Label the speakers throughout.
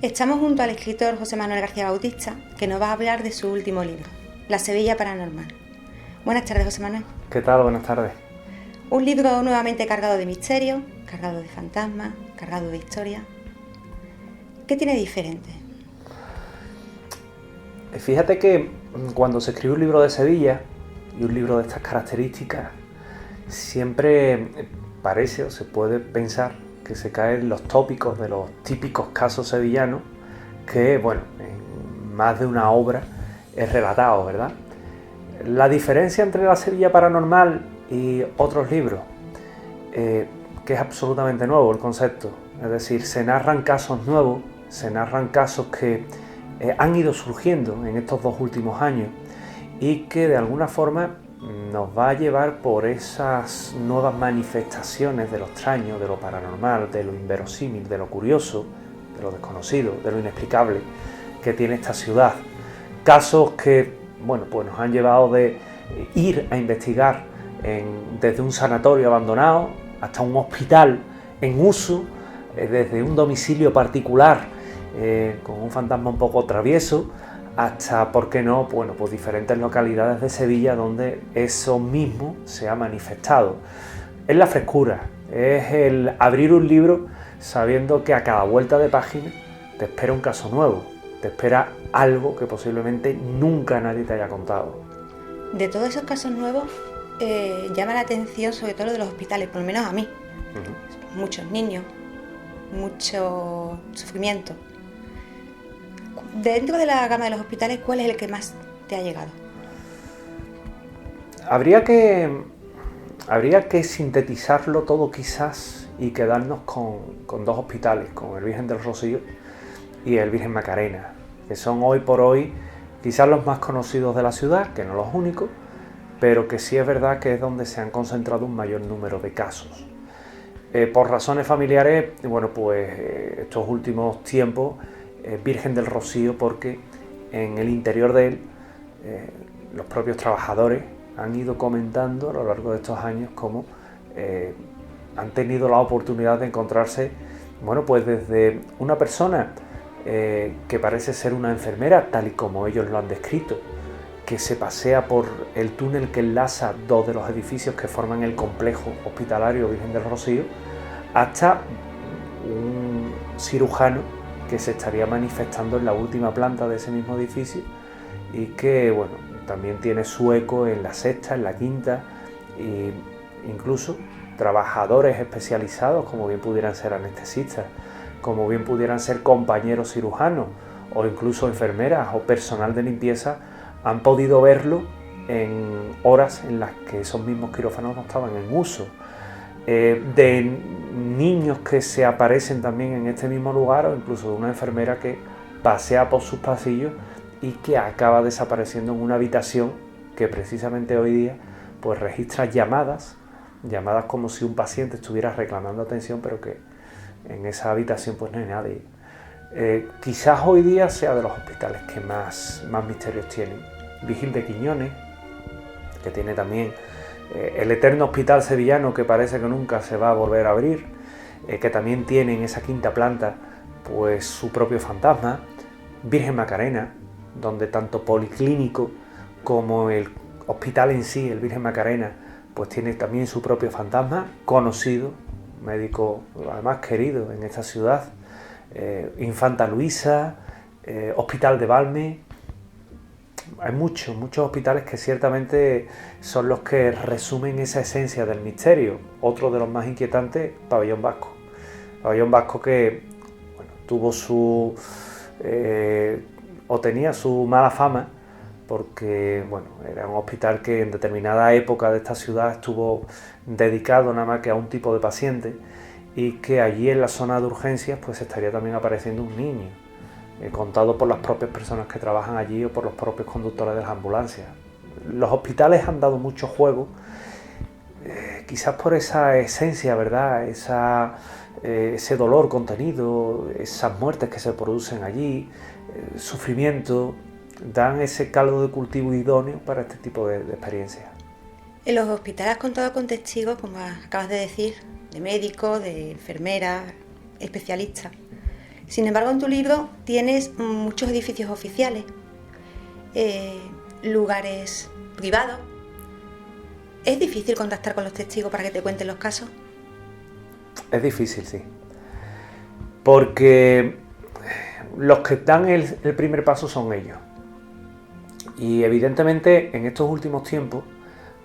Speaker 1: Estamos junto al escritor José Manuel García Bautista, que nos va a hablar de su último libro, La Sevilla Paranormal. Buenas tardes, José Manuel.
Speaker 2: ¿Qué tal? Buenas tardes.
Speaker 1: Un libro nuevamente cargado de misterio, cargado de fantasmas, cargado de historia. ¿Qué tiene diferente?
Speaker 2: Fíjate que cuando se escribe un libro de Sevilla y un libro de estas características, siempre parece o se puede pensar que se caen los tópicos de los típicos casos sevillanos que, bueno, en más de una obra es relatado, ¿verdad? La diferencia entre La Sevilla Paranormal y otros libros, que es absolutamente nuevo el concepto, es decir, se narran casos nuevos, se narran casos que han ido surgiendo en estos 2 últimos años y que de alguna forma nos va a llevar por esas nuevas manifestaciones de lo extraño, de lo paranormal, de lo inverosímil, de lo curioso, de lo desconocido, de lo inexplicable que tiene esta ciudad. Casos que, bueno, pues nos han llevado de ir a investigar desde un sanatorio abandonado hasta un hospital en uso, desde un domicilio particular con un fantasma un poco travieso, hasta, ¿por qué no?, bueno, pues diferentes localidades de Sevilla donde eso mismo se ha manifestado. Es la frescura, es el abrir un libro sabiendo que a cada vuelta de página te espera un caso nuevo, te espera algo que posiblemente nunca nadie te haya contado.
Speaker 1: De todos esos casos nuevos, llama la atención sobre todo lo de los hospitales, por lo menos a mí. Muchos niños, mucho sufrimiento. Dentro de la gama de los hospitales, ¿cuál es el que más te ha llegado?
Speaker 2: Habría que sintetizarlo todo quizás y quedarnos con 2 hospitales, con el Virgen del Rocío y el Virgen Macarena, que son hoy por hoy quizás los más conocidos de la ciudad, que no los únicos, pero que sí es verdad que es donde se han concentrado un mayor número de casos. Por razones familiares, bueno, pues estos últimos tiempos, Virgen del Rocío, porque en el interior de él los propios trabajadores han ido comentando a lo largo de estos años cómo han tenido la oportunidad de encontrarse, bueno, pues desde una persona que parece ser una enfermera, tal y como ellos lo han descrito, que se pasea por el túnel que enlaza 2 de los edificios que forman el complejo hospitalario Virgen del Rocío, hasta un cirujano que se estaría manifestando en la última planta de ese mismo edificio y que, bueno, también tiene su eco en la 6ª, en la 5ª, e incluso trabajadores especializados, como bien pudieran ser anestesistas, como bien pudieran ser compañeros cirujanos o incluso enfermeras o personal de limpieza, han podido verlo en horas en las que esos mismos quirófanos no estaban en uso. De niños que se aparecen también en este mismo lugar, o incluso de una enfermera que pasea por sus pasillos y que acaba desapareciendo en una habitación que precisamente hoy día pues registra llamadas como si un paciente estuviera reclamando atención, pero que en esa habitación pues no hay nadie. Quizás hoy día sea de los hospitales que más misterios tienen. Vigil de Quiñones, que tiene también el eterno hospital sevillano que parece que nunca se va a volver a abrir, que también tiene en esa 5ª planta pues su propio fantasma. Virgen Macarena, donde tanto policlínico como el hospital en sí, el Virgen Macarena, pues tiene también su propio fantasma, conocido, médico además querido en esta ciudad. Infanta Luisa, Hospital de Valme. Hay muchos hospitales que ciertamente son los que resumen esa esencia del misterio. Otro de los más inquietantes, Pabellón Vasco. Pabellón Vasco que, bueno, tuvo tenía su mala fama porque, bueno, era un hospital que en determinada época de esta ciudad estuvo dedicado nada más que a un tipo de paciente y que allí en la zona de urgencias pues estaría también apareciendo un niño, contado por las propias personas que trabajan allí o por los propios conductores de las ambulancias. Los hospitales han dado mucho juego, quizás por esa esencia, ¿verdad?, ese dolor contenido, esas muertes que se producen allí, sufrimiento, dan ese caldo de cultivo idóneo para este tipo de experiencias.
Speaker 1: En los hospitales has contado con testigos, como acabas de decir, de médicos, de enfermeras, especialistas. Sin embargo, en tu libro tienes muchos edificios oficiales, lugares privados. ¿Es difícil contactar con los testigos para que te cuenten los casos?
Speaker 2: Es difícil, sí. Porque los que dan el primer paso son ellos. Y evidentemente en estos últimos tiempos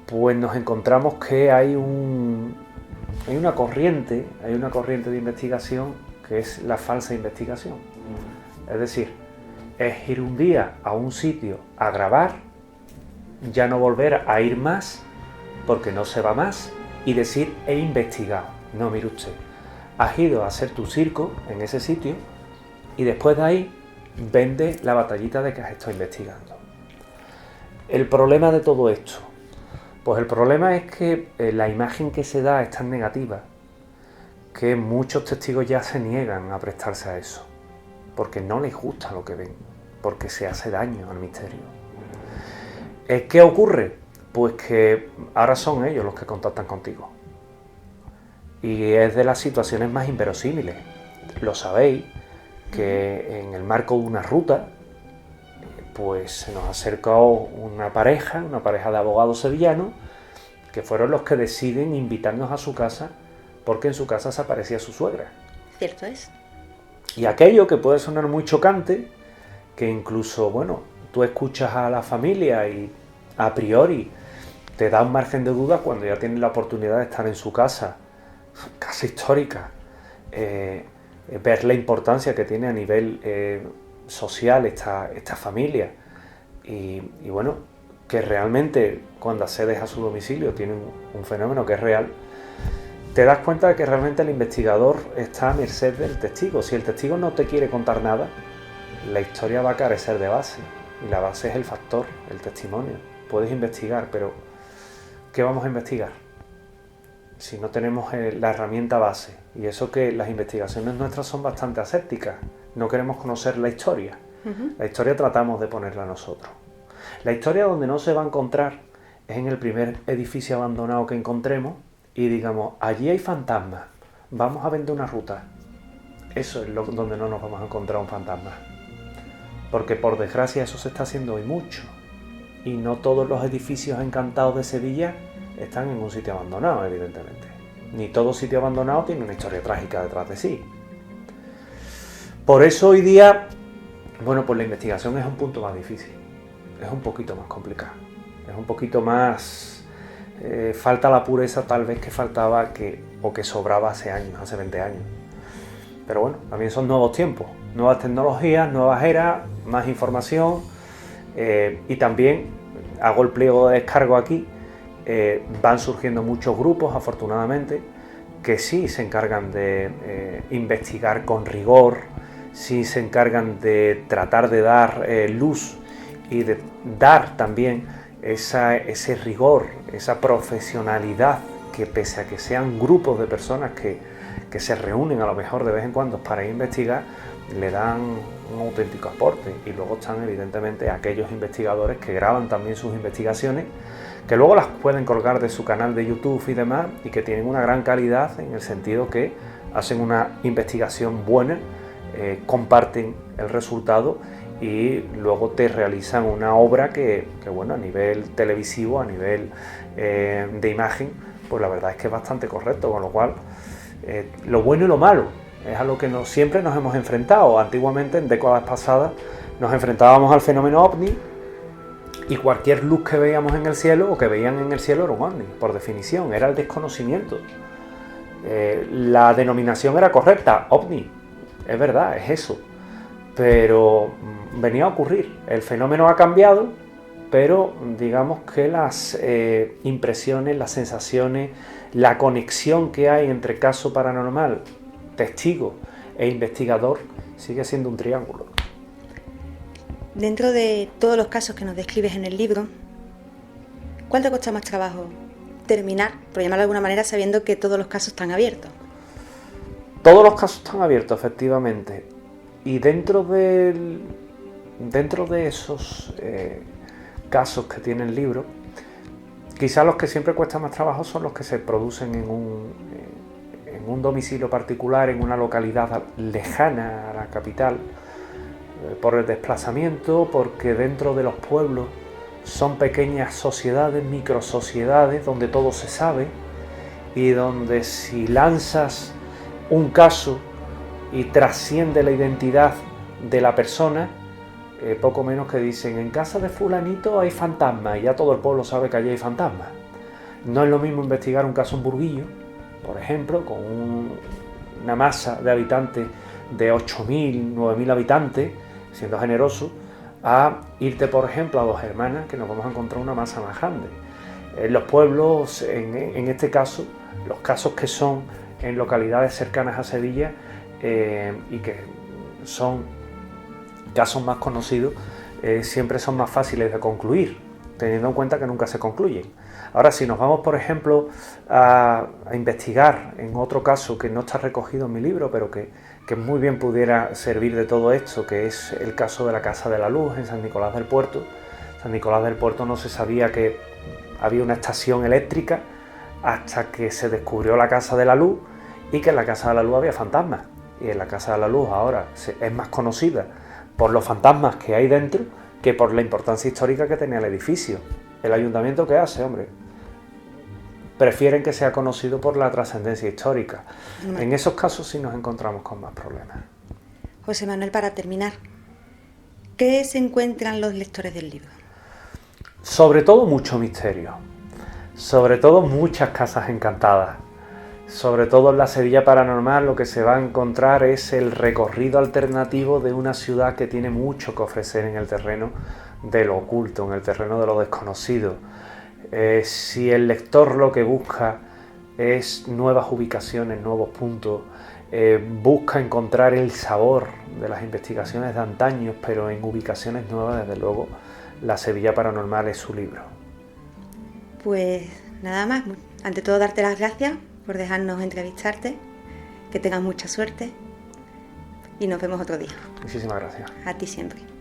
Speaker 2: pues nos encontramos que hay una corriente de investigación que es la falsa investigación. Es decir, es ir un día a un sitio a grabar, ya no volver a ir más porque no se va más y decir he investigado. No, mire usted, has ido a hacer tu circo en ese sitio y después de ahí vende la batallita de que has estado investigando. El problema de todo esto, pues el problema es que la imagen que se da es tan negativa que muchos testigos ya se niegan a prestarse a eso, porque no les gusta lo que ven, porque se hace daño al misterio. ¿Qué ocurre? Pues que ahora son ellos los que contactan contigo. Y es de las situaciones más inverosímiles. Lo sabéis, que en el marco de una ruta, pues se nos acercó una pareja de abogados sevillanos, que fueron los que deciden invitarnos a su casa, porque en su casa se aparecía su suegra.
Speaker 1: Cierto es.
Speaker 2: Y aquello que puede sonar muy chocante, que incluso, bueno, tú escuchas a la familia y a priori te da un margen de duda cuando ya tienes la oportunidad de estar en su casa histórica, ver la importancia que tiene a nivel social esta familia y bueno, que realmente cuando accedes a su domicilio tiene un fenómeno que es real, te das cuenta de que realmente el investigador está a merced del testigo. Si el testigo no te quiere contar nada, la historia va a carecer de base y la base es el factor, el testimonio. Puedes investigar, pero ¿qué vamos a investigar si no tenemos la herramienta base? Y eso que las investigaciones nuestras son bastante asépticas, no queremos conocer la historia. La historia tratamos de ponerla nosotros. La historia donde no se va a encontrar es en el primer edificio abandonado que encontremos y digamos, allí hay fantasmas, vamos a vender una ruta. Eso es donde no nos vamos a encontrar un fantasma. Porque por desgracia eso se está haciendo hoy mucho. Y no todos los edificios encantados de Sevilla están en un sitio abandonado, evidentemente. Ni todo sitio abandonado tiene una historia trágica detrás de sí. Por eso hoy día, bueno, pues la investigación es un punto más difícil. Es un poquito más complicado. Es un poquito más... falta la pureza tal vez que faltaba o que sobraba hace años, hace 20 años. Pero bueno, también son nuevos tiempos, nuevas tecnologías, nuevas eras, más información y también, hago el pliego de descargo aquí, van surgiendo muchos grupos, afortunadamente, que sí se encargan de investigar con rigor, sí se encargan de tratar de dar luz y de dar también ese rigor, esa profesionalidad que pese a que sean grupos de personas que se reúnen a lo mejor de vez en cuando para investigar, le dan un auténtico aporte. Y luego están evidentemente aquellos investigadores que graban también sus investigaciones, que luego las pueden colgar de su canal de YouTube y demás, y que tienen una gran calidad en el sentido que hacen una investigación buena, comparten el resultado y luego te realizan una obra que bueno, a nivel televisivo, a nivel de imagen, pues la verdad es que es bastante correcto, con lo cual lo bueno y lo malo es a lo que siempre nos hemos enfrentado. Antiguamente, en décadas pasadas, nos enfrentábamos al fenómeno ovni y cualquier luz que veíamos en el cielo o que veían en el cielo era un ovni, por definición, era el desconocimiento. La denominación era correcta, ovni, es verdad, es eso, pero venía a ocurrir, el fenómeno ha cambiado, pero digamos que las impresiones, las sensaciones, la conexión que hay entre caso paranormal, testigo e investigador sigue siendo un triángulo.
Speaker 1: Dentro de todos los casos que nos describes en el libro, ¿cuál te cuesta más trabajo terminar, por llamarlo de alguna manera, sabiendo que todos los casos están abiertos?
Speaker 2: Todos los casos están abiertos, efectivamente. Y dentro de esos casos que tiene el libro, quizás los que siempre cuesta más trabajo son los que se producen en un domicilio particular, en una localidad lejana a la capital, por el desplazamiento, porque dentro de los pueblos son pequeñas sociedades, microsociedades, donde todo se sabe y donde si lanzas un caso y trasciende la identidad de la persona, poco menos que dicen, en casa de fulanito hay fantasmas, y ya todo el pueblo sabe que allí hay fantasmas. No es lo mismo investigar un caso en Burguillo, por ejemplo, con una masa de habitantes de 8.000, 9.000 habitantes, siendo generoso, a irte, por ejemplo, a Dos Hermanas, que nos vamos a encontrar una masa más grande. En los pueblos, en este caso, los casos que son en localidades cercanas a Sevilla y que son casos más conocidos, siempre son más fáciles de concluir, teniendo en cuenta que nunca se concluyen. Ahora, si nos vamos, por ejemplo, a investigar en otro caso que no está recogido en mi libro, pero que muy bien pudiera servir de todo esto, que es el caso de la Casa de la Luz en San Nicolás del Puerto. San Nicolás del Puerto no se sabía que había una estación eléctrica hasta que se descubrió la Casa de la Luz y que en la Casa de la Luz había fantasmas. Y en la Casa de la Luz ahora es más conocida por los fantasmas que hay dentro que por la importancia histórica que tenía el edificio. ¿El ayuntamiento qué hace, hombre? Prefieren que sea conocido por la trascendencia histórica. En esos casos sí nos encontramos con más problemas.
Speaker 1: José Manuel, para terminar, ¿qué se encuentran los lectores del libro?
Speaker 2: Sobre todo mucho misterio, sobre todo muchas casas encantadas, sobre todo en la Sevilla paranormal lo que se va a encontrar es el recorrido alternativo de una ciudad que tiene mucho que ofrecer en el terreno de lo oculto, en el terreno de lo desconocido. Si el lector lo que busca es nuevas ubicaciones, nuevos puntos, busca encontrar el sabor de las investigaciones de antaño, pero en ubicaciones nuevas, desde luego, La Sevilla Paranormal es su libro.
Speaker 1: Pues nada más, ante todo darte las gracias por dejarnos entrevistarte, que tengas mucha suerte y nos vemos otro día.
Speaker 2: Muchísimas gracias.
Speaker 1: A ti siempre.